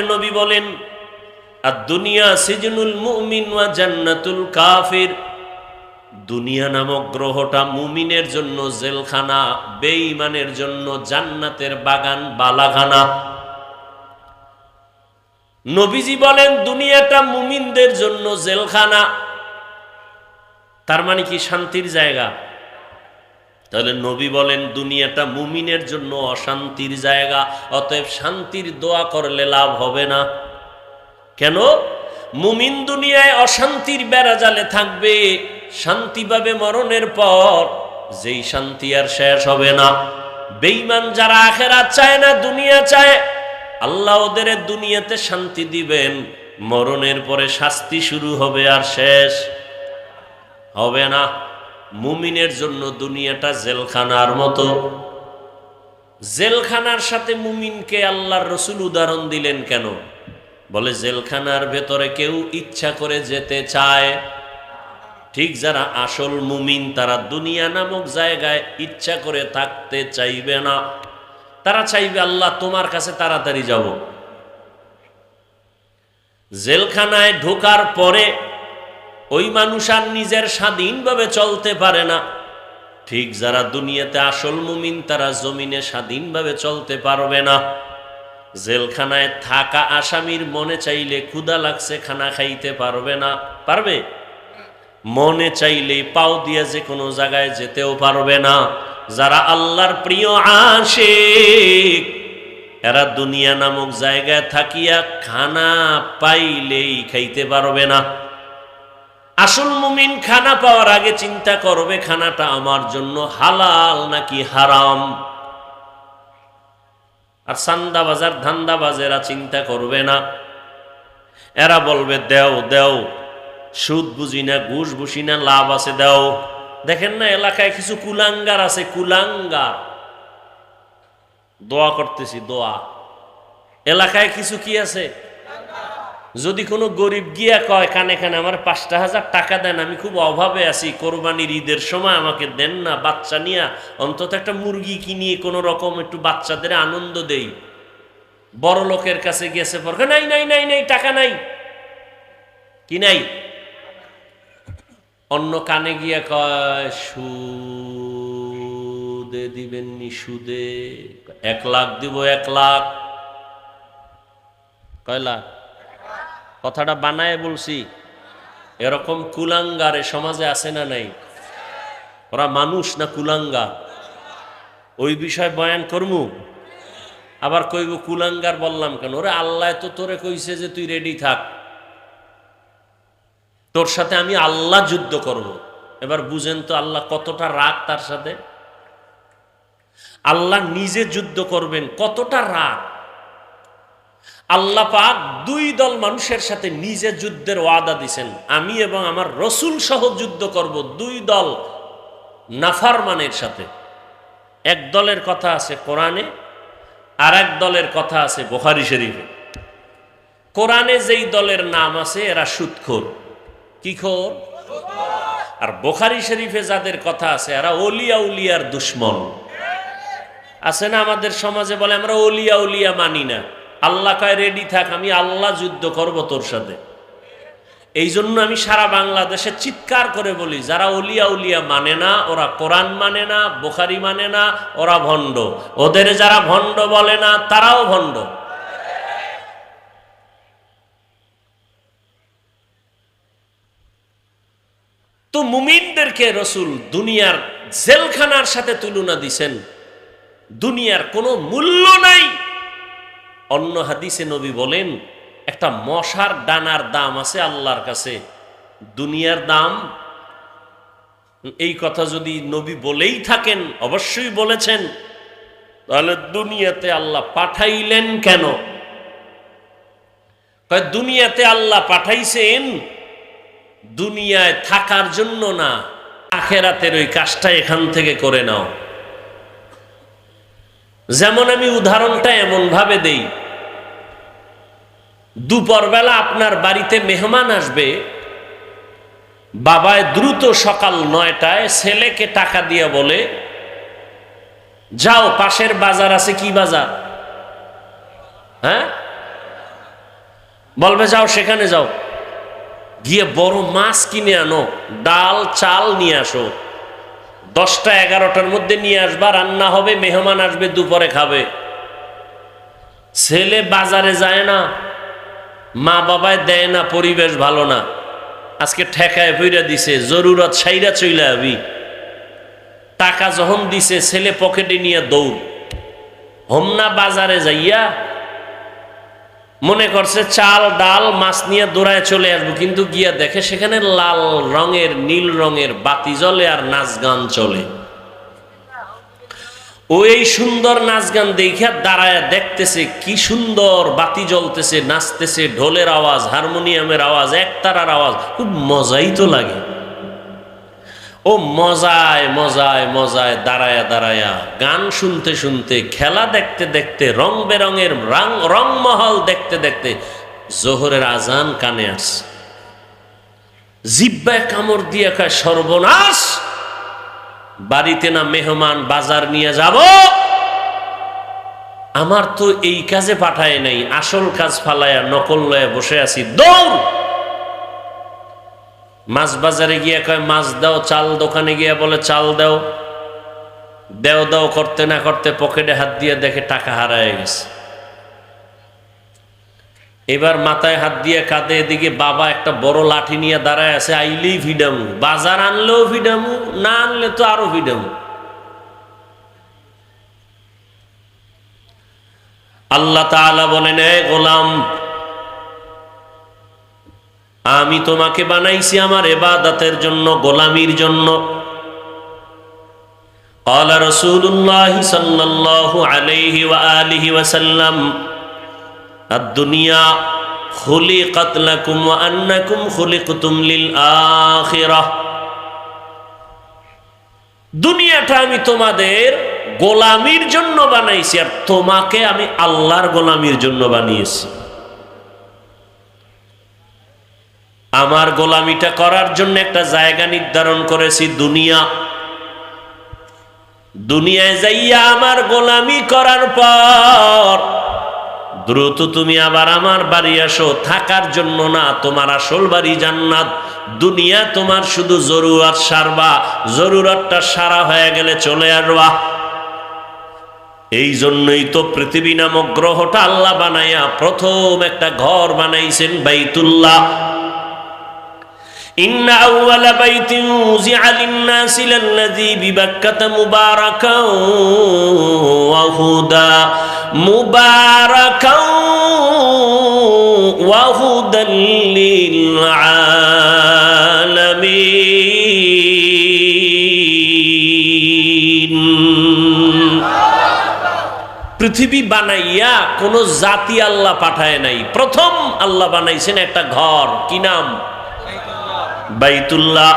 নবী বলেন আদ-দুনিয়া সিজনুল মুমিন ওয়া জান্নাতুল কাফির। দুনিয়া নামক গ্রহটা মুমিনের জন্য জেলখানা, বেঈমানের জন্য জান্নাতের বাগান বালাখানা। নবীজি বলেন দুনিয়াটা মুমিনদের জন্য জেলখানা, তার মানে কি শান্তির জায়গা? তাহলে নবী বলেন দুনিয়াটা মুমিনের জন্য অশান্তির জায়গা, অতএব শান্তির দোয়া করলে লাভ হবে না। কেন? মুমিন দুনিয়ায় অশান্তির বেড়াজালে থাকবে, শান্তি পাবে মরণের পর, যেই শান্তি আর শেষ হবে না। বেঈমান যারা আখিরাত চায় না, দুনিয়া চায়, আল্লাহ ওদের দুনিয়াতে শান্তি দিবেন, মরণের পরে শাস্তি শুরু হবে আর শেষ হবে না। মুমিনের জন্য দুনিয়াটা জেলখানার মতো। জেলখানার সাথে মুমিনকে আল্লাহর রসুল উদাহরণ দিলেন কেন? বলে জেলখানার ভেতরে কেউ ইচ্ছা করে যেতে চায়, ঠিক যারা আসল মুমিন তারা দুনিয়া নামক জায়গায় ইচ্ছা করে থাকতে চাইবে না। তারা চাইবে আল্লাহ তোমার কাছে তাড়াতাড়ি যাব। জেলখানায় ঢোকার পরে ওই মানুষ আর নিজের স্বাধীনভাবে চলতে পারে না। ঠিক যারা দুনিয়াতে আসল মুমিন তারা জমিনে স্বাধীনভাবে চলতে পারবে না। জেলখানায় থাকা আসামির মনে চাইলে ক্ষুধা লাগছে খানা খাইতে পারবে না, পারবে? মনে চাইলে পাও দিয়ে যে কোনো জায়গায় যেতেও পারবে না। যারা আল্লাহর প্রিয় আশিক এরা দুনিয়া নামক জায়গায় থাকিয়া খানা পাইলেই খাইতে পারবে না। আসল মুমিন খানা পাওয়ার আগে চিন্তা করবে খানাটা আমার জন্য হালাল নাকি হারাম। আর সান্দাবাজার ধান্দাবাজেরা চিন্তা করবে না, এরা বলবে দেও দেও, সুদ বুঝি না, ঘুষ বুঝি না, লাভ আছে দেও। দেখেন না এলাকায় কিছু কুলাঙ্গার আছে, কুলাঙ্গার। দোয়া করতেছি, দোয়া। এলাকায় কিছু কি আছে? যদি কোনো গরিব গিয়া কয় কানে কানে আমার ৫,০০০ টাকা দেন, আমি খুব অভাবে আছি, কোরবানির ঈদের সময় আমাকে দেন না, বাচ্চা নিয়ে অন্তত একটা মুরগি কিনিয়ে কোনো রকম একটু বাচ্চাদের আনন্দ দেই। বড় লোকের কাছে গিয়েছে পর নাই নাই নাই নাই টাকা নাই, কি নাই? অন্য কানে গিয়া কয় সুদে দিবেন নি, সুদে ১ লাখ দিব, ১ লাখ। কয় লাখ? কথাটা বানায় বলছি। এরকম কুলাঙ্গারে সমাজে আছে না নাই? ওরা মানুষ না কুলাঙ্গার? ওই বিষয় বয়ান করমু। আবার কইব কুলাঙ্গার বললাম কেন? ওরে আল্লাহ তো তোরে কইছে যে তুই রেডি থাক, তোর সাথে আমি আল্লাহ যুদ্ধ করব। এবার বুঝেন তো আল্লাহ কতটা রাগ তার সাথে। আল্লাহ নিজে যুদ্ধ করবেন, কতটা রাগ। আল্লাহ পাক ২ দল মানুষের সাথে নিজে যুদ্ধের ওয়াদা দিছেন, আমি এবং আমার রসুল সহ যুদ্ধ করব ২ দল নাফরমানের সাথে। এক দলের কথা আছে কোরআনে, আর এক দলের কথা আছে বুখারী শরীফে। কোরআনে যেই দলের নাম আছে এরা সুদখোর, কি খোর? আর বুখারী শরীফে যাদের কথা আছে এরা ওলিয়া উলিয়ার দুশ্মন। আছে না আমাদের সমাজে বলে আমরা ওলিয়া উলিয়া মানি না। আল্লাহ কয় রেডি থাক, আমি আল্লাহ যুদ্ধ করব তোর সাথে। এই জন্য আমি সারা বাংলাদেশে চিৎকার করে বলি যারা ওলিয়া উলিয়া মানে না, ওরা কোরআন মানে না, বুখারী মানে না, ওরা ভণ্ড। ওদের যারা ভণ্ড বলে না তারাও ভণ্ড। তো মুমিনদেরকে রসুল দুনিয়ার জেলখানার সাথে তুলনা দিছেন। দুনিয়ার কোনো মূল্য নাই। অন্য হাদিসে নবী বলেন একটা মশার ডানার দাম আছে আল্লাহর কাছে, দুনিয়ার দাম। এই কথা যদি নবী বলেই থাকেন, অবশ্যই বলেছেন, তাহলে দুনিয়াতে আল্লাহ পাঠাইলেন কেন? দুনিয়াতে আল্লাহ পাঠাইছেন দুনিয়ায় থাকার জন্য না, আখিরাতের ওই কাজটা এখান থেকে করে নাও। যেমন আমি উদাহরণটা এমন ভাবে দেই, দুপুরবেলা আপনার বাড়িতে মেহমান আসবে, বাবায় দ্রুত সকাল ৯টায় ছেলেকে টাকা দিয়ে বলে যাও পাশের বাজার আছে, কি বাজার? হ্যাঁ বলবে যাও সেখানে যাও, গিয়ে বড় মাছ কিনে আনো, ডাল চাল নিয়ে আসো, 10টা 11টার মধ্যে নিয়ে আসবা, রান্না হবে, মেহমান আসবে, দুপুরে খাবে। ছেলে বাজারে যায় না, মা বাবায় দেয় না, পরিবেশ ভালো না, আজকে ঠেকায় ফিরা দিছে, জরুরত সাইরা চইলা আবি। টাকা যখন দিছে ছেলে পকেটে নিয়ে দৌড়, হোমনা বাজারে যাইয়া মনে করছে চাল ডাল মাছ নিয়ে দৌড়ায় চলে আসবো, কিন্তু গিয়া দেখে সেখানে লাল রঙের নীল রঙের বাতি জ্বলে আর নাচ গান চলে। ওই সুন্দর নাচ গান দেখা দাঁড়ায় দেখতেছে, কি সুন্দর বাতি জ্বলতেছে, নাচতেছে, ঢোলের আওয়াজ, হারমোনিয়ামের আওয়াজ, একতারার আওয়াজ, খুব মজাই তো লাগে। ও মজায় মজায় মজায় দাঁড়ায়া দাঁড়ায়া গান শুনতে শুনতে, খেলা দেখতে দেখতে, রং বেরঙের রংমহল দেখতে দেখতে জোহরের আজান কানে আসছে। জিব্বায় কামড় দিয়ে কয় সর্বনাশ, বাড়িতে না মেহমান, বাজার নিয়ে যাব, আমার তো এই কাজে পাঠায় নাই, আসল কাজ ফালায়া নকল লয়ে বসে আছি, দৌড়। মাছ বাজারে গিয়ে কয় মাছ দাও, চাল দোকানে গিয়ে বলে চাল দাও, দেও দাও করতে না করতে পকেটে হাত দিয়ে দেখে টাকা হারায় গেছে। এবার মাথায় হাত দিয়ে কাঁদে, এদিকে বাবা একটা বড় লাঠি নিয়ে দাঁড়ায় আছে, আইলেই ফিডামু, বাজার আনলেও ফিডামু, না আনলে তো আরো ফিডামু। আল্লাহ তাআলা বলেন, এ গোলাম, আমি তোমাকে বানাইছি আমার ইবাদতের জন্য, গোলামির জন্য। قال رسول الله صلى الله عليه وآله وسلم الدنيا خلقت لكم وأنكم خلقتم للآخرة। দুনিয়াটা আমি তোমাদের গোলামির জন্য বানাইছি, আর তোমাকে আমি আল্লাহর গোলামির জন্য বানিয়েছি। আমার গোলামিটা করার জন্য একটা জায়গা নির্ধারণ করেছি, দুনিয়া। দুনিয়ায় যাইয়া আমার গোলামি করার পর দ্রুত তুমি আবার আমার বাড়ি আসো, থাকার জন্য না, তোমার আসল বাড়ি জান্নাত। দুনিয়া তোমার শুধু জরুরত সারবা, জরুরতটা সারা হয়ে গেলে চলে আসবা। এই জন্যই তো পৃথিবী নামক গ্রহটা আল্লাহ বানাইয়া প্রথম একটা ঘর বানাইছেন, বাইতুল্লাহ। إن أول بيت وضع للناس للذي ببكة مباركا وهدى للعالمين। পৃথিবী বানাইয়া কোন জাতি আল্লাহ পাঠায় নাই, প্রথম আল্লাহ বানাইছেন একটা ঘর, কি নাম? বাইতুল্লাহ।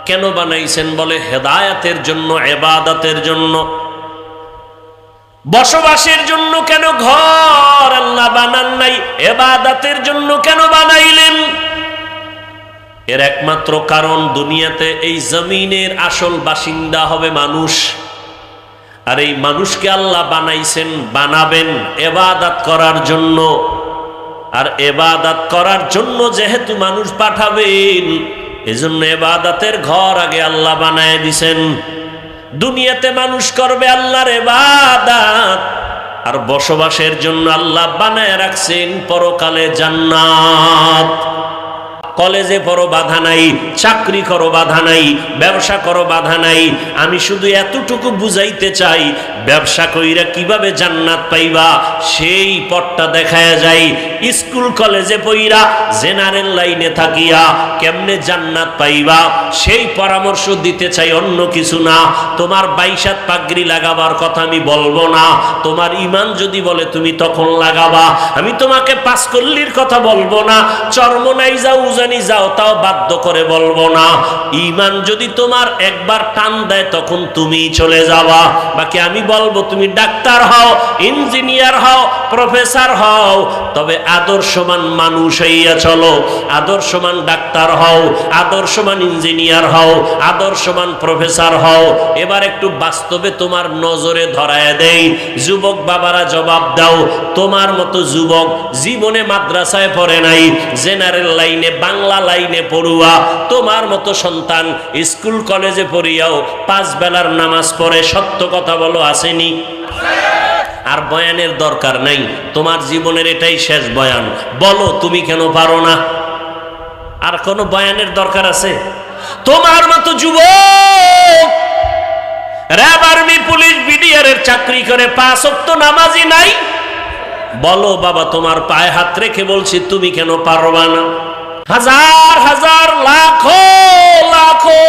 কেন বানাইছেন? বলে হেদায়েতের জন্য, ইবাদতের জন্য, বসবাসের জন্য। কেন ঘর আল্লাহ বানান নাই? ইবাদতের জন্য কেন বানাইলেন? এর একমাত্র কারণ, দুনিয়াতে এই জমিনের আসল বাসিন্দা হবে মানুষ, আর এই মানুষকে আল্লাহ বানাইছেন, বানাবেন ইবাদত করার জন্য। আর ইবাদত করার জন্য যেহেতু মানুষ পাঠাবেন, এজন্য ইবাদতের ঘর আগে আল্লাহ বানায় দিছেন। দুনিয়াতে মানুষ করবে আল্লাহর ইবাদত, আর বসবাসের জন্য আল্লাহ বানায় রাখছেন পরকালে জান্নাত। কলেজে পড়ো বাধা নাই, চাকরি করো বাধা নাই, ব্যবসা করো বাধা নাই। আমি শুধু এতটুকু বুঝাইতে চাই, ব্যবসা কইরা কিভাবে জান্নাত পাইবা সেই পথটা দেখায়া যায়। স্কুল কলেজে পড়া জেনারেল লাইনে থাকিয়া কেমনে জান্নাত পাইবা সেই পরামর্শ দিতে চাই, অন্য কিছু না। তোমার 22 পাগড়ি লাগাবার কথা আমি বলবো না, তোমার ইমান যদি বলে তুমি তখন লাগাবা। আমি তোমাকে 5 কল্লির কথা বলবো না, চরমনাই যাও উজানি যাও তাও বাধ্য করে বলবো না। ইমান যদি তোমার একবার টান দেয় তখন তুমি চলে যাবা। বাকি আমি বলবো তুমি ডাক্তার হও, ইঞ্জিনিয়ার হও, প্রফেসর হও, তবে আদর্শবান মানুষ হইয়া চলো, আদর্শবান ডাক্তার হও, আদর্শবান ইঞ্জিনিয়ার হও, আদর্শবান প্রফেসর হও। এবার একটু বাস্তবে তোমার নজরে ধরায় দেই, যুবক বাবারা জবাব দাও। তোমার মতো যুবক জীবনে মাদ্রাসায় পড়ে নাই, জেনারেল লাইনে বাংলা লাইনে পড়ুয়া, তোমার মতো সন্তান স্কুল কলেজে পড়িয়াও 5 বেলার নামাজ পড়ে, সত্য কথা বলো আসেনি? আর বয়ানের দরকার নাই, তোমার জীবনের এটাই শেষ বয়ান, বলো তুমি কেন পারো না? আর কোনো বয়ানের দরকার আছে? তোমার মতো যুবক র্যাব, আর্মি, পুলিশ, বিডিআর এর চাকরি করে 5 ওয়াক্ত নামাজি নাই, বলো বাবা তোমার পায়ে হাত রেখে বলছি তুমি কেন পারবা না? হাজার হাজার লাখো লাখো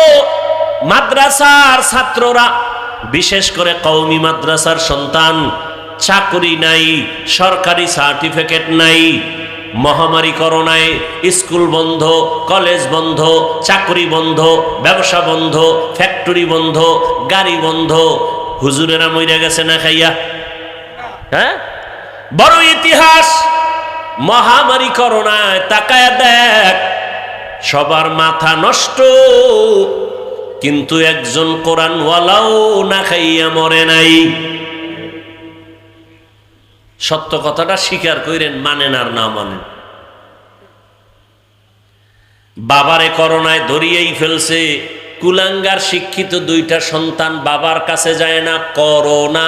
মাদ্রাসার ছাত্ররা, বিশেষ করে কওমি মাদ্রাসার সন্তান, চাকরি নাই, সরকারি সার্টিফিকেট নাই। মহামারী করোনায় স্কুল বন্ধ, কলেজ বন্ধ, চাকরি বন্ধ, ব্যবসা বন্ধ, ফ্যাক্টরি বন্ধ, গাড়ি বন্ধ। হুজুরেরা মইরা গেছে না খাইয়া? হ্যাঁ, বড় ইতিহাস। মহামারী করোনায় তাকায় দেখ, সবার মাথা নষ্ট, কিন্তু একজন কোরআনওয়ালাও না খাইয়া মরে নাই। সত্য কথাটা স্বীকার করেন, মানেন আর না মানেন। বাবারে করোনায় ধরিয়েই ফেলছে, কুলাঙ্গার শিক্ষিত 2টা সন্তান বাবার কাছে যায় না, করোনা।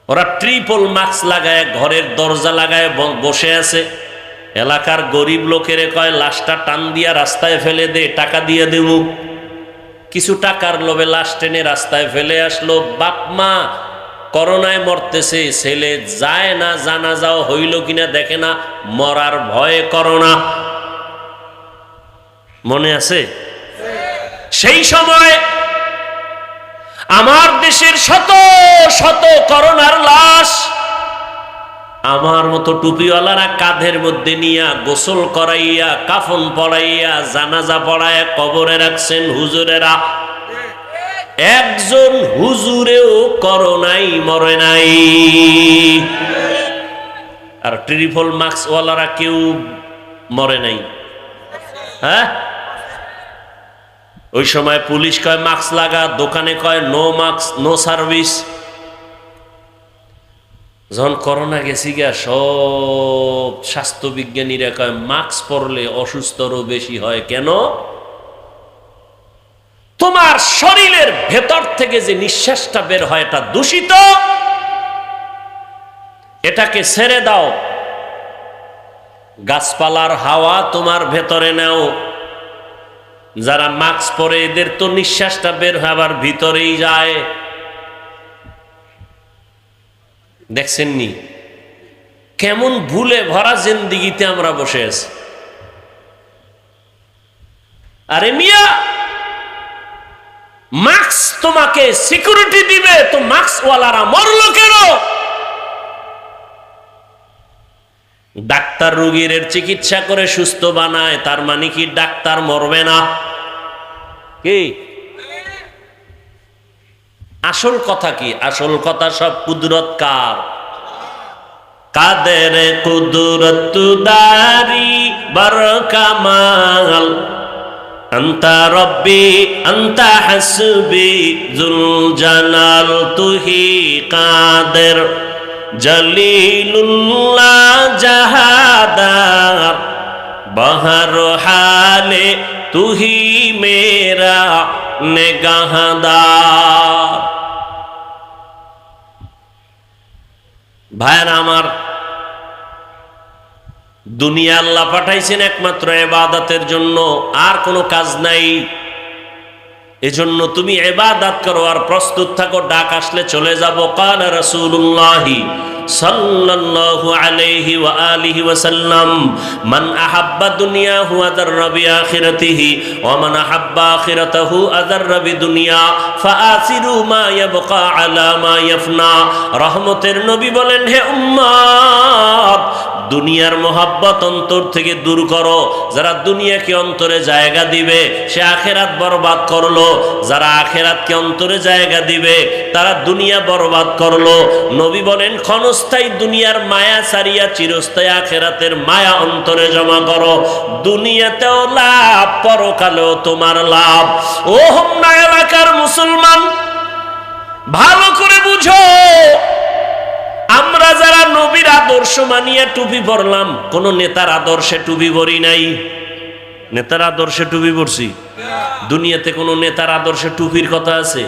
ওরা ট্রিপল মাস্ক লাগায় ঘরের দরজা লাগায় বসে আছে। এলাকার গরিব লোকের কয় লাশটা টান দিয়া রাস্তায় ফেলে দে, টাকা দিয়ে দেব। কিছু টাকার লোভে লাশ টেনে রাস্তায় ফেলে আসলো। বাপ মা করোনায় মরতেছে, ছেলে যায় না, জানাজাও হইল কিনা দেখে না, মরার ভয়ে করোনা। মনে আছে? সেই সময় আমার দেশের শত শত করোনার লাশ আমার মতো টুপিওয়ালারা কাঁধের মধ্যে নিয়া গোসল করাইয়া, কাফন পড়াইয়া, জানাজা পড়াইয়া কবরে রাখছেন হুজুরেরা। একজন হুজুরেও করোনাই মরে নাই। আর ট্রিপল মাস্কওয়ালারা কেউ মরে নাই। হ্যাঁ, ওই সময় পুলিশ কয় মাস্ক লাগা, দোকানে কয় নো মাস্ক নো সার্ভিস। যখন করোনা গেছি গা, সব স্বাস্থ্যবিজ্ঞানীরা কয় মাস্ক পরলে অসুস্থরও বেশি হয়। কেন? তোমার শরীরের ভেতর থেকে যে নিঃশ্বাসটা বের হয় এটা দূষিত, এটাকে ছেড়ে দাও। গাছপালার হাওয়া তোমার ভেতরে নাও। যারা মাস্ক পরে এদের তো নিঃশ্বাসটা বের হয় আবার ভিতরেই যায়। দেখছেননি কেমন ভুলে ভরা জিন্দিগিতে আমরা বসে আছি? আরে মিয়া, মাস্ক তোমাকে সিকিউরিটি দিবে, তো মাস্কওয়ালারা মরলো কেন? ডাক্তার রোগীর চিকিৎসা করে সুস্থ বানায়, তার মানে কি ডাক্তার মরবে না? কি আসল কথা? কি আসল কথা? সব কুদরত কার? কাদের কুদরত দারি বার কামাল, আন্তা রব্বি আন্তা হাসবি জুল জালাল, তুহি কাদের জলিলুল্লাহ জাহাদার, বহর হালে তুহি মেরা নেগাহদার। ভাইরা আমার, দুনিয়া আল্লাহ পাঠাইছেন একমাত্র ইবাদতের জন্য, আর কোনো কাজ নাই। এজন্য তুমি ইবাদত করো আর প্রস্তুত থাকো, ডাক আসলে চলে যাব। কালা রাসূলুল্লাহি সাল্লাল্লাহু আলাইহি ওয়া আলিহি ওয়া সাল্লাম, মান আহাব্বা দুনিয়াহু আযাররা বিআখিরাতিহি ওয়া মান আহাব্বা আখিরাতাহু আযাররা বিদুনিয়া ফাআসিরু মা ইয়াবকা আলা মা ইয়াফনা। রহমতের নবী বলেন, হে উম্মত, দুনিয়ার মোহাব্বত অন্তর থেকে দূর করো। যারা দুনিয়াকে অন্তরে জায়গা দিবে সে আখেরাত বরবাদ করলো, যারা আখেরাতকে অন্তরে জায়গা দিবে তারা দুনিয়া বরবাদ করলো। নবী বলেন, ক্ষণস্থায়ী দুনিয়ার মায়া ছাড়িয়া চিরস্থায়ী আখেরাতের মায়া অন্তরে জমা করো। দুনিয়াতেও লাভ, পরকালেও তোমার লাভ। ও হোমনা এলাকার মুসলমান, ভালো করে বুঝো, আমরা যারা নবীর আদর্শ মানিয়ে টুপি পরলাম, কোন নেতার আদর্শে টুপি পরি নাই। নেতার আদর্শে টুপি পরছি? দুনিয়াতে কোন নেতার আদর্শে টুপির কথা আছে?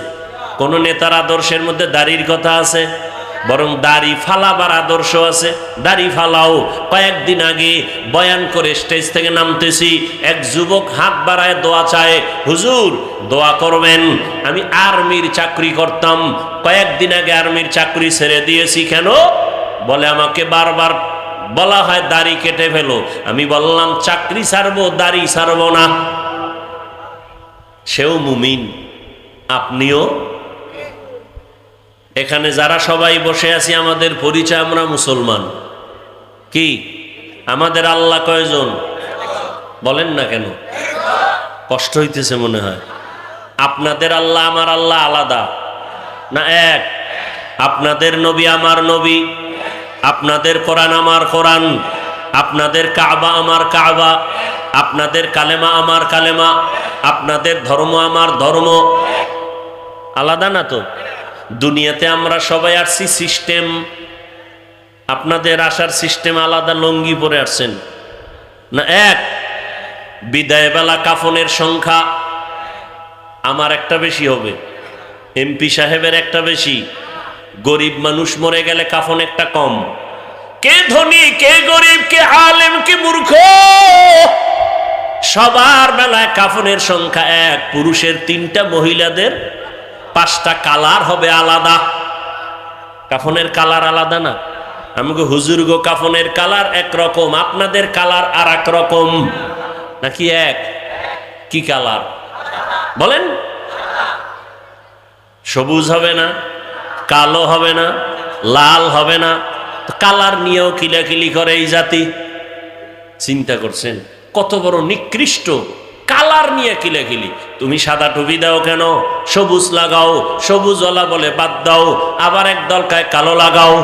কোন নেতার আদর্শের মধ্যে দাড়ির কথা আছে? বরং দাড়ি ফালাবার আদর্শ আছে। দাড়ি ফালাও। কয়েকদিন আগে বয়ান করে স্টেজ থেকে নামতেছি, এক যুবক হাত বাড়ায় দোয়া চায়, হুজুর দোয়া করবেন, আমি আর্মির চাকরি করতাম, কয়েকদিন আগে আর্মির চাকরি ছেড়ে দিয়েছি। কেন? বলে আমাকে বারবার বলা হয় দাড়ি কেটে ফেলো। আমি বললাম চাকরি ছাড়বো, দাড়ি ছাড়বো না। সেও মুমিন, আপনিও। এখানে যারা সবাই বসে আছি আমাদের পরিচয় আমরা মুসলমান। কি আমাদের আল্লাহ কয়জন? বলেন না কেন? কষ্ট হইতেছে মনে হয়। আপনাদের আল্লাহ আমার আল্লাহ আলাদা না এক? আপনাদের নবী আমার নবী, আপনাদের কোরআন আমার কোরআন, আপনাদের কাবা আমার কাবা, আপনাদের কালেমা আমার কালেমা, আপনাদের ধর্ম আমার ধর্ম। আলাদা না তো? দুনিয়াতে আমরা সবাই আসছি সিস্টেম, আপনাদের আসার সিস্টেম আলাদা। লঙ্গি পরে আসছেন না এক? বিদায় বেলা কাফনের সংখ্যা আমার একটা বেশি হবে, এমপি সাহেবের একটা বেশি, গরিব মানুষ মরে গেলে কাফন একটা কম। কে ধনী, কে গরিব, কে আলেম, কে মূর্খ, সবার বেলায় কাফনের সংখ্যা এক। পুরুষের 3টা, মহিলাদের 5টা। কালার হবে আলাদা। কাফনের কালার আলাদা না? আমাকে হুজুর গো কাফনের কালার একরকম, আপনাদের কালার আর এক রকম নাকি এক? কি কালার বলেন? সবুজ হবে না, কালো হবে না, লাল হবে না? কালার নিয়েও কিলাকিলি করে এই জাতি। চিন্তা করছেন কত বড় নিকৃষ্ট? কালার নিয়ে কিলাকিলি। তুমি সাদা টুপি দাও কেন? সবুজ লাগাও। সবুজওয়ালা বলে বাদ দাও, আবার এক দলকায় কালো লাগাও।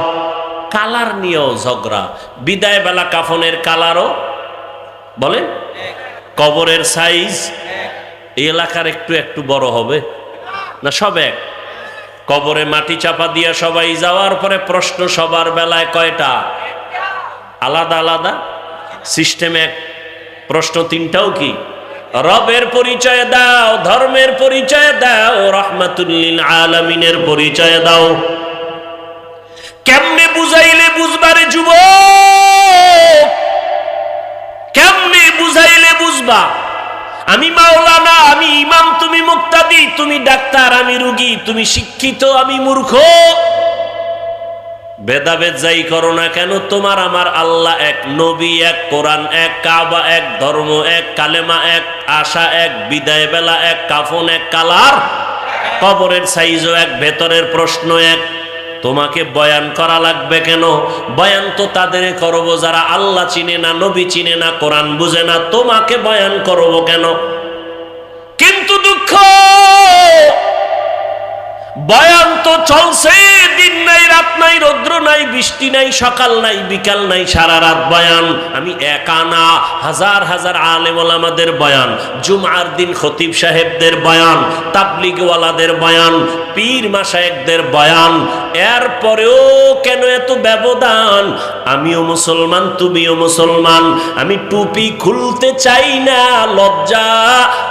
কালার নিয়েও ঝগড়া। বিদায় বেলা কাফনের কালারও বলেন। কবরের সাইজ এই এলাকার একটু একটু বড় হবে না? সব এক। কবরে মাটি চাপা দিয়া সবাই যাওয়ার পরে প্রশ্ন সবার বেলায় কয়টা? আলাদা আলাদা সিস্টেম এক। প্রশ্ন 3টাও কি? রবের পরিচয় দাও, ধর্মের পরিচয় দাও, রাহমাতুল লিল আলামিনের পরিচয় দাও। কেমনে বুঝাইলে বুঝবারে যুবক? কেমনে বুঝাইলে বুঝবা? আমি মাওলানা, আমি ইমাম, তুমি মুক্তাদি, তুমি ডাক্তার, আমি রুগী, তুমি শিক্ষিত, আমি মূর্খ। ভেদাভেদ যাই করো না কেন, তোমার আমার আল্লাহ এক, নবী এক, কোরআন এক, কাবা এক, ধর্ম এক, কালেমা এক, আশা এক, বিদায় বেলা এক, কাফন এক, কালার, কবরের সাইজও এক, ভেতরের প্রশ্ন এক। তোমাকে বয়ান করা লাগবে কেন? বয়ান তো তাদের করবো যারা আল্লাহ চিনে না, নবী চিনে না, কোরআন বুঝে না। তোমাকে বয়ান করবো কেন? কিন্তু দুঃখ, বয়ান তো চলছে, দিন নাই, রাত নাই, রৌদ্র নাই, বৃষ্টি নাই, সকাল নাই, বিকাল নাই, সারা রাত বয়ান। আমি একা না, হাজার হাজার আলেম ওলামাদের বয়ান, জুমার দিন খতিব সাহেবদের বয়ান, তাবলিগওয়ালাদের বয়ান, পীর মাশায়েখদের বয়ান। এরপরেও কেন এত ব্যবধান? আমিও মুসলমান, তুমিও মুসলমান, আমি টুপি খুলতে চাই না, লজ্জা।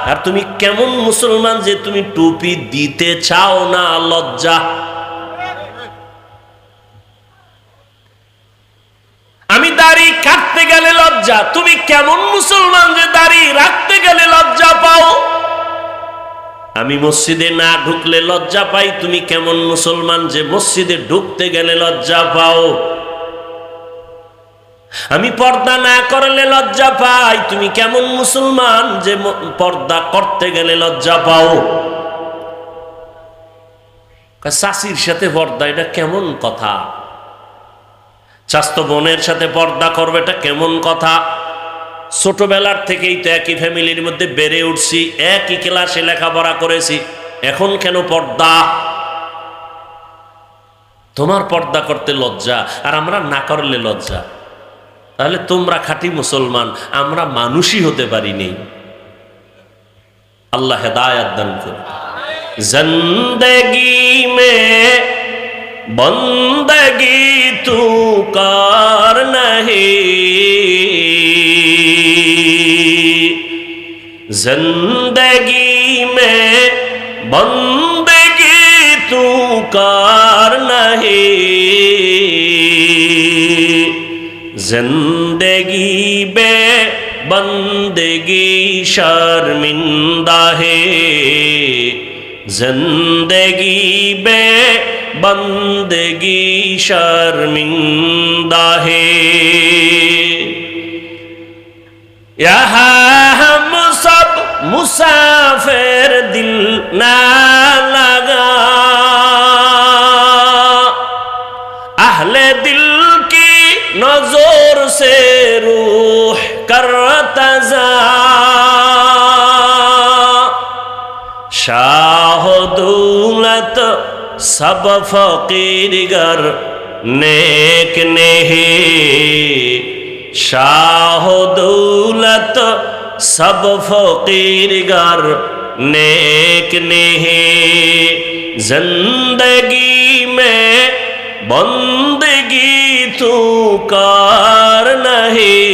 আর তুমি কেমন মুসলমান যে তুমি টুপি দিতে চাও না, লজ্জা। আমি দাড়ি কাটতে গেলে লজ্জা, তুমি কেমন মুসলমান যে দাড়ি রাখতে গেলে লজ্জা পাও? আমি মসজিদে না ঢুকলে লজ্জা পাই, তুমি কেমন মুসলমান যে মসজিদে ঢুকতে গেলে লজ্জা পাও? আমি পর্দা না করলে লজ্জা পাই, তুমি কেমন মুসলমান যে পর্দা করতে গেলে লজ্জা পাও? চাচির সাথে পর্দা, এটা কেমন কথা? স্বাস্থ্য বোনের সাথে পর্দা করবে, এটা কেমন কথা? ছোটবেলার থেকেই তো একই ফ্যামিলির মধ্যে বেড়ে উঠছি, একই ক্লাসে লেখাপড়া করেছি, এখন কেন পর্দা? তোমার পর্দা করতে লজ্জা আর আমরা না করলে লজ্জা। তাহলে তোমরা খাঁটি মুসলমান, আমরা মানুষই হতে পারিনি। আল্লাহ হেদায়েত দান করুন। জিন্দেগি মে বন্দগি তু কার নহি, জিন্দেগি মে বন্দগি তু কার নহি, जिंदगी बे बंदगी शर्मिंदा है, जिंदगी बे बंदगी शर्मिंदा है। यहाँ हम सब मुसाफिर दिल ना लगा, अहले दिल की नजर से रूह करता जा, शाह दौलत सब फकीर गर नेक नहीं, शाह दौलत सब फकीर गर नेक नहीं, जिंदगी में बंदगी तू कार नहीं,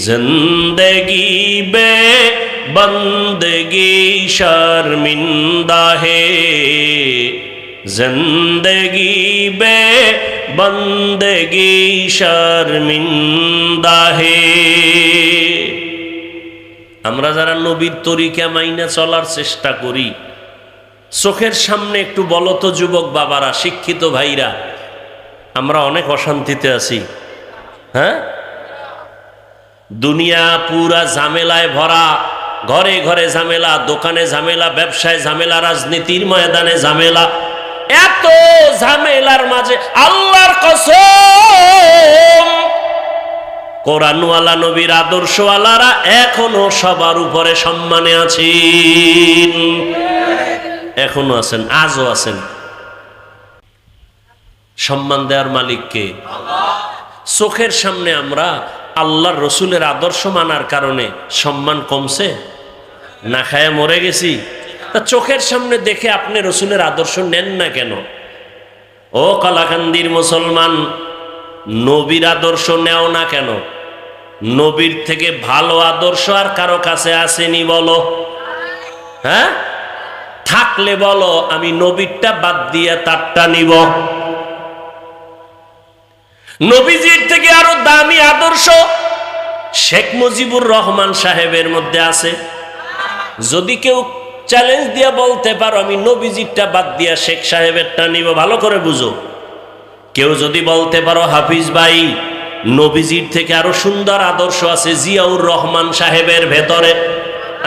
जिंदगी बे बंदगी शर्मिंदा है, जिंदगी बे बंदगी शर्मिंदा है। আমরা যারা নবীর তরিকা মাইনা চলার চেষ্টা করি, চোখের সামনে একটু বলো তো যুবক বাবারা, শিক্ষিত ভাইরা, আমরা অনেক অশান্তিতে আছি। হ্যাঁ, দুনিয়া পুরা ঝামেলায় ভরা, ঘরে ঘরে ঝামেলা, দোকানে ঝামেলা, ব্যবসায় ঝামেলা, রাজনীতির ময়দানে ঝামেলা। এত ঝামেলার মাঝে আল্লাহর কসম, কোরআনওয়ালা নবীর আদর্শওয়ালারা এখনো সবার উপরে সম্মানে আছেন, এখনো আছেন, আজও আছেন। সম্মান দেওয়ার মালিককে চোখের সামনে আমরা আল্লাহর রসুলের আদর্শ মানার কারণে সম্মান কমছে, না খায় মরে গেছি। তা চোখের সামনে দেখে আপনি রসুলের আদর্শ নেন না কেন? ও কালাকান্দির মুসলমান, নবীর আদর্শ নেও না কেন? নবীর থেকে ভালো আদর্শ আর কারো কাছে আসেনি বলো? হ্যাঁ, থাকলে বলো, আমি নবীরটা বাদ দিয়ে তারটা নিব। নবীজির থেকে আরো দামি আদর্শ শেখ মুজিবুর রহমান সাহেবের মধ্যে আছে। যদি কেউ চ্যালেঞ্জ দিয়ে বলতে পারো আমি নবীজিরটা বাদ দিয়া শেখ সাহেবেরটা নিব, ভালো করে বুঝো। কেউ যদি বলতে পারো হাফিজ ভাই নবীজির থেকে আরো সুন্দর আদর্শ আছে জিয়াউর রহমান সাহেবের ভেতরে,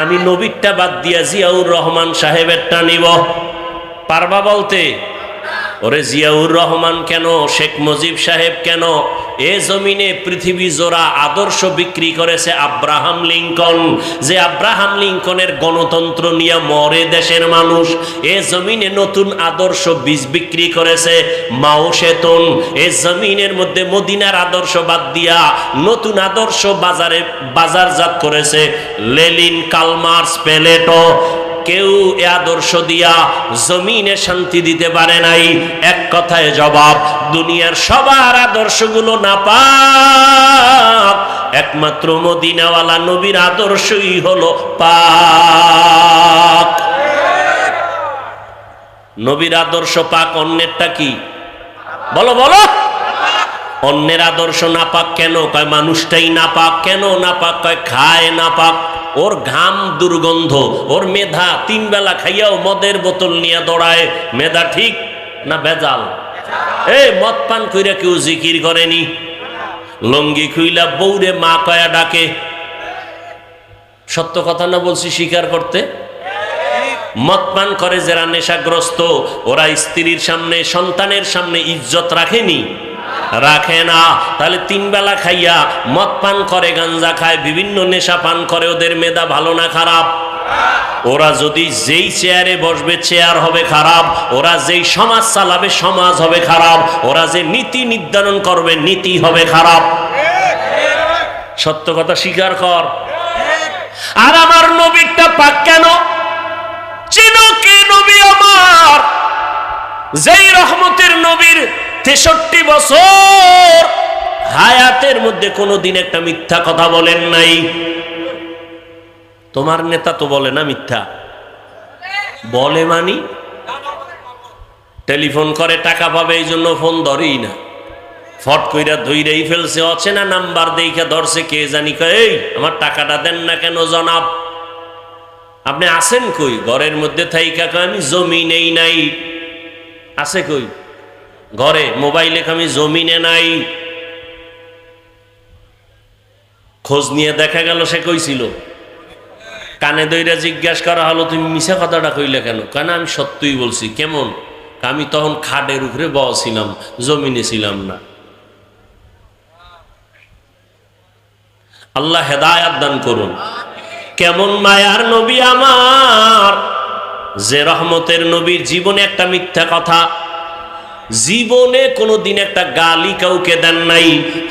আমি নবীরটা বাদ দিয়া জিয়াউর রহমান সাহেবেরটা নিব, পারবা বলতে? ওরে জিয়াউর রহমান কেন, শেখ মুজিব সাহেব কেন, এ জমিনে পৃথিবী জোড়া আদর্শ বিক্রি করেছে আব্রাহাম লিঙ্কন, যে আব্রাহাম লিঙ্কনের গণতন্ত্র নিয়ে মরে দেশের মানুষ। এ জমিনে নতুন আদর্শ বীজ বিক্রি করেছে মাও সেতুন। এ জমিনের মধ্যে মদিনার আদর্শ বাদ দিয়া নতুন আদর্শ বাজারজাত করেছে লেনিন, কালমার্স, প্লেটো। কেউ এ আদর্শ দিয়া জমিনে শান্তি দিতে পারে নাই। এক কথায় জবাব, দুনিয়ার সবার আদর্শগুলো নাপাক, একমাত্র মদিনাওয়ালা নবীর আদর্শই হলো পাক। নবীর আদর্শ পাক, অন্যেরটা কি? বলো বলো। অন্যের আদর্শ নাপাক কেন? কয় মানুষটাই নাপাক। কেন নাপাক? কয় খায় নাপাক, ওর ঘাম দুর্গন্ধ, ওর মেধা, 3 বেলা খাইয়াও মদের বোতল নিয়ে দৌড়ায়। মেধা ঠিক না ভেজাল? এই মদ পান কইরা কেউ জিকির করেনি, লঙ্গি খুইলা বউরে মা কয়া ডাকে। সত্য কথা না বলছি স্বীকার করতে? মদ পান করে যারা নেশাগ্রস্ত, ওরা স্ত্রীর সামনে সন্তানের সামনে ইজ্জত রাখেনি? রাখে না। তাহলে তিন বেলা খাইয়া মদ পান করে, গাঞ্জা খায়, বিভিন্ন নেশা পান করে, ওদের মেধা ভালো না খারাপ? ওরা যদি যেই চেয়ারে বসবে চেয়ার হবে খারাপ, ওরা যেই সমাজ চালাবে সমাজ হবে খারাপ, ওরা যে নীতি নির্ধারণ করবে নীতি হবে খারাপ। সত্য কথা স্বীকার কর। আর আমার নবীরটা পাক কেন? চিনো কে নবী আমার? যেই রহমতের নবীর 63 বছর হায়াতের মধ্যে কোনোদিন একটা মিথ্যা কথা বলেন নাই। তোমার নেতা তো বলে না মিথ্যা? বলে মানি? টেলিফোন করে টাকা পাবে এই জন্য ফোন ধরেই না, ফট কইরা ধইরেই ফেলছে, অচেনা নাম্বার দেইখা ধরছে, কে জানি কয় এই আমার টাকাটা দেন না কেন জনাব? আপনি আছেন কই? ঘরের মধ্যে থাইকা কয় আমি জমি নেই নাই। আছে কই? ঘরে। মোবাইলে আমি জমিনে নাই। খোঁজ নিয়ে দেখা গেল সে কইছিল। কানে দইরা জিজ্ঞাসা করা হলো তুমি মিছা কথাটা কইলে কেন? কেন আমি সত্যই বলছি। কেমন? আমি তখন খাটের উপরে বসছিলাম, জমিনে ছিলাম না। আল্লাহ হেদায়াত দান করুন। কেমন মায়ার নবী আমার, যে রহমতের নবীর জীবনে একটা মিথ্যা কথা, জীবনে কোনোদিন একটা গালি কাউকে দেন নাই।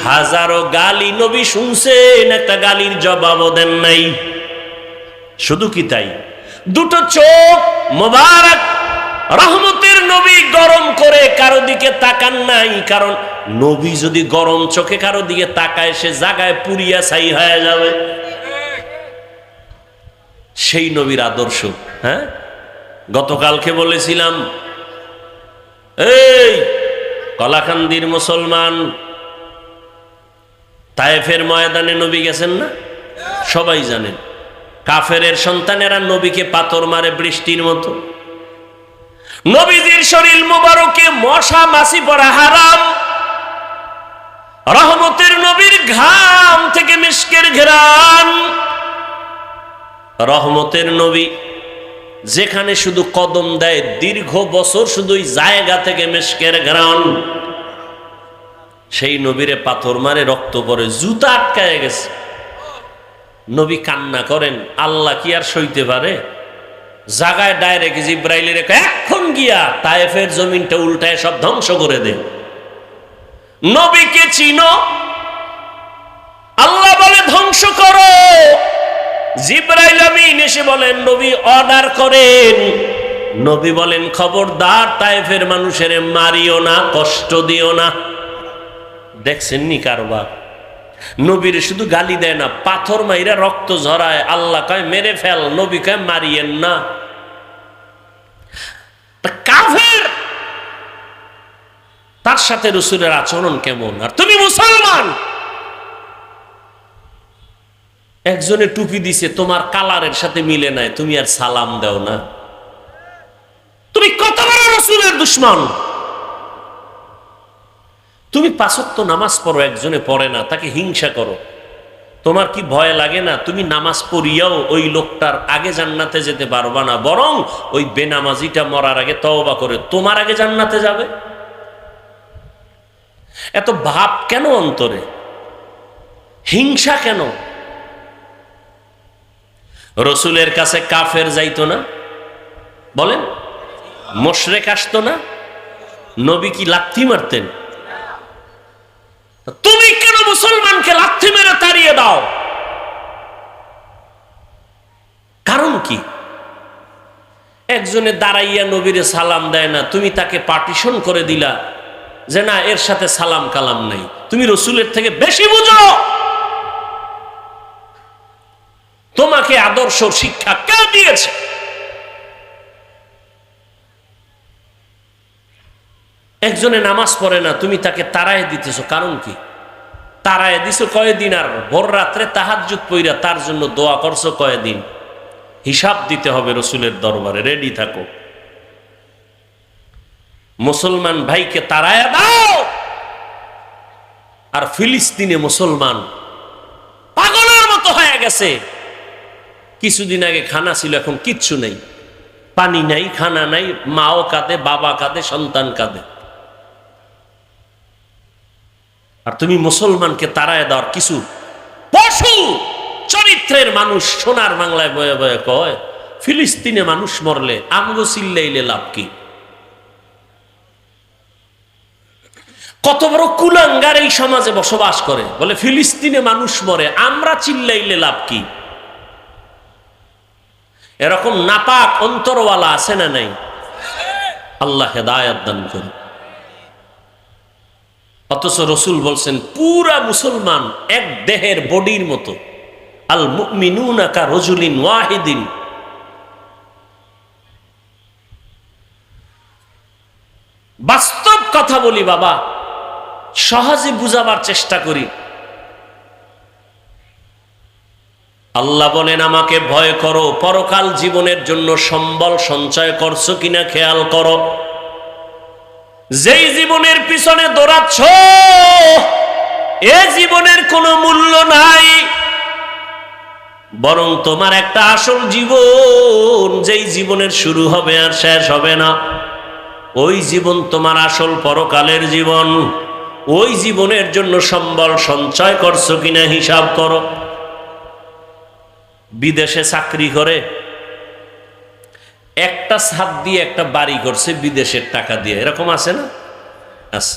হাজারো গালি নবী শুনছেন, একটা গালির জবাবও দেন নাই। শুধু কি তাই, দুটো চোখ মোবারক রহমতের নবী গরম করে কারো দিকে তাকান নাই। কারণ নবী যদি গরম চোখে কারো দিকে তাকায় সে জায়গায় পুরিয়া ছাই হয়ে যাবে। সেই নবীর আদর্শ। হ্যাঁ, গতকালকে বলেছিলাম, এই কলাকান্দির মুসলমান তায়েফের ময়দানে নবী গেছেন না? সবাই জানেন। কাফেরের সন্তানেরা নবীকে পাথর মারে বৃষ্টির মতো। নবীজির শরীর মুবারকে মশা মাছি পড়া হারাম। রহমতের নবীর ঘাম থেকে মিশকের ঘ্রাণ। রহমতের নবী যেখানে শুধু কদম দেয় দীর্ঘ বছর শুধু ওই জায়গা থেকে মিশকের ঘ্রাণ। সেই নবীরে পাথর মারে রক্ত পড়ে, জুতা আটকায় গেছে। নবী কান্না করেন, আল্লাহ কি আর সইতে পারে? জাগায় ডাইরেক্ট জিব্রাইলের এখন গিয়া তায়েফের জমিনটা উল্টায় সব ধ্বংস করে দে। নবীকে চিনো? আল্লাহ বলে ধ্বংস করো। জিব্রাইল আমিন এসে বলেন নবী অর্ডার করেন। নবী বলেন খবরদার তায়েফের মানুষের মারিও না, কষ্ট দিও না। দেখছেন নি কারবার? নবীর শুধু গালি দেয় না, পাথর মাইরা রক্ত ঝরায়। আল্লাহ কয় মেরে ফেল, নবী কয় মারিয়েন না। কাফের তার সাথে রাসূলের আচরণ কেমন? আর তুমি মুসলমান, একজনে টুপি দিছে তোমার কালারের সাথে মিলে নাই, তুমি আর সালাম দাও না। তুমি কত বড় রাসূলের দুশমন। তুমি 5 ওয়াক্ত নামাজ পড়ো, একজনে পড়ে না, তাকে হিংসা করো। তোমার কি ভয় লাগে না? তুমি নামাজ পড়িয়াও ওই লোকটার আগে জান্নাতে যেতে পারবা না, বরং ওই বেনামাজিটা মরার আগে তওবা করে তোমার আগে জান্নাতে যাবে। এত ভাব কেন অন্তরে? হিংসা কেন? রসুলের কাছে কাফের যাইতো না? বলেন, মুশরিক আসতো না? নবী কি লাথি মারতেন? তুমি কেন মুসলমানকে লাথি মেরে তাড়িয়ে দাও? কারণ কি? একজনে দাঁড়াইয়া নবীরে সালাম দেয় না, তুমি তাকে পার্টিশন করে দিলা যে না এর সাথে সালাম কালাম নাই। তুমি রসুলের থেকে বেশি বুঝো। তোমাকে আদর্শ শিক্ষা কে দিয়েছে? একজনে নামাজ পড়ে না, তুমি তাকে তাড়ায় দিতেছো, কারণ কি? তাড়ায় দিছো কয়দিন, আর ভোর রাত্রে তাহাজ্জুদ পইরা তার জন্য দোয়া করছো কয়দিন? হিসাব দিতে হবে রসুলের দরবারে, রেডি থাকো। মুসলমান ভাইকে তাড়ায় দাও। আর ফিলিস্তিনে মুসলমান পাগলের মতো হয়ে গেছে। কিছুদিন আগে খানা ছিল, এখন কিচ্ছু নেই। পানি নাই, খানা নাই, মাও কাঁদে, বাবা কাঁদে, সন্তান কাঁদে। আর তুমি মুসলমানকে তাড়ায় দেওয়ার কিছু পশু চরিত্রের মানুষ সোনার বাংলায় বয়ে বয়ে কয় ফিলিস্তিনে মানুষ মরলে আমগো চিল্লাইলে লাভ কি? কত বড় কুলাঙ্গার এই সমাজে বসবাস করে, বলে ফিলিস্তিনে মানুষ মরে আমরা চিল্লাইলে লাভ কি? এরকম নাপাক অন্তরওয়ালা আছে না নাই? আল্লাহ হেদায়েত দান করুন। অথচ রসুল বলছেন পুরা মুসলমান এক দেহের বডির মতো, আল মুমিনুনা কা রাজুলিন ওয়াহিদিন। বাস্তব কথা বলি বাবা, সহজে বুঝাবার চেষ্টা করি। আল্লাহ বলেন আমাকে ভয় করো, পরকাল জীবনের জন্য সম্বল সঞ্চয় করছো কিনা খেয়াল করো। যেই জীবনের পিছনে দৌড়াচ্ছ এ জীবনের কোনো মূল্য নাই, বরং তোমার একটা আসল জীবন, যেই জীবনের শুরু হবে আর শেষ হবে না, ওই জীবন তোমার আসল পরকালের জীবন। ওই জীবনের জন্য সম্বল সঞ্চয় করছো কিনা হিসাব করো। বিদেশে চাকরি করে একটা ছাদ দিয়ে একটা বাড়ি করছে বিদেশের টাকা দিয়ে, এরকম আছে না? আছে।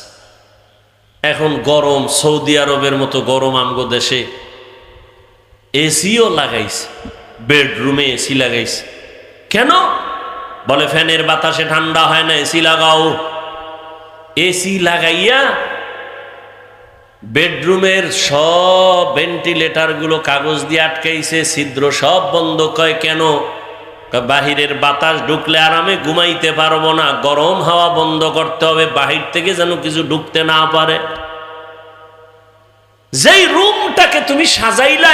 এখন গরম, সৌদি আরবের মতো গরম আমগো দেশে এসিও লাগাইছে, বেডরুমে এসি লাগাইছে। কেন? বলে ফ্যানের বাতাসে ঠান্ডা হয় না, এসি লাগাও। এসি লাগাইয়া বেডরুমের সব ভেন্টিলেটর গুলো কাগজ দিয়ে আটকাইছে, ছিদ্র সব বন্ধ। কয় কেন? বাহিরের বাতাস ঢুকলে আরামে ঘুমাইতে পারবো না, গরম হাওয়া বন্ধ করতে হবে, বাহির থেকে যেন কিছু ঢুকতে না পারে। যেই রুমটাকে তুমি সাজাইলা